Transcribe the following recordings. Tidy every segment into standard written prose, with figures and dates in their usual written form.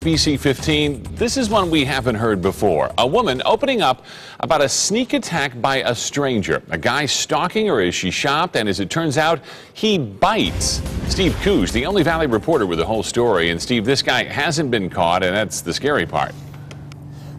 BC 15, this is one we haven't heard before. A woman opening up about a sneak attack by a stranger. A guy stalking her as she shopped, and as it turns out, he bites. Steve Coos, the only Valley reporter with the whole story. And Steve, this guy hasn't been caught, and that's the scary part.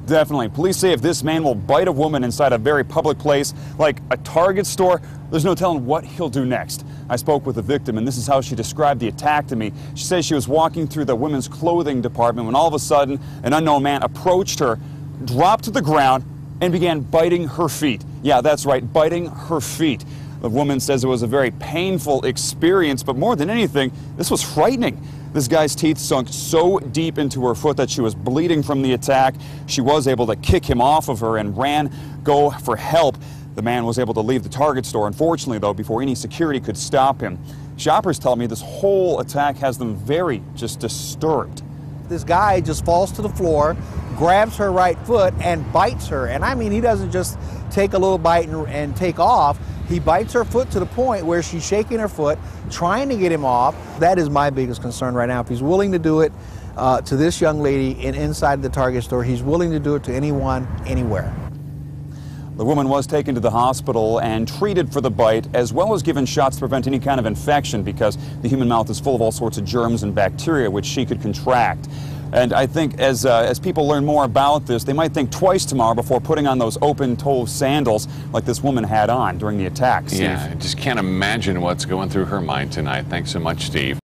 Definitely. Police say if this man will bite a woman inside a very public place like a Target store, there's no telling what he'll do next. I spoke with the victim, and this is how she described the attack to me. She says she was walking through the women's clothing department when all of a sudden an unknown man approached her, dropped to the ground, and began biting her feet. Yeah, that's right, biting her feet. The woman says it was a very painful experience, but more than anything, this was frightening. This guy's teeth sunk so deep into her foot that she was bleeding from the attack. She was able to kick him off of her and go for help. The man was able to leave the Target store, unfortunately, though, before any security could stop him. Shoppers tell me this whole attack has them very just disturbed. This guy just falls to the floor, grabs her right foot, and bites her. And I mean, he doesn't just take a little bite and take off. He bites her foot to the point where she's shaking her foot, trying to get him off. That is my biggest concern right now. If he's willing to do it to this young lady inside the Target store, he's willing to do it to anyone, anywhere. The woman was taken to the hospital and treated for the bite, as well as given shots to prevent any kind of infection, because the human mouth is full of all sorts of germs and bacteria which she could contract. And I think as people learn more about this, they might think twice tomorrow before putting on those open-toe sandals like this woman had on during the attack, Steve. Yeah, I just can't imagine what's going through her mind tonight. Thanks so much, Steve.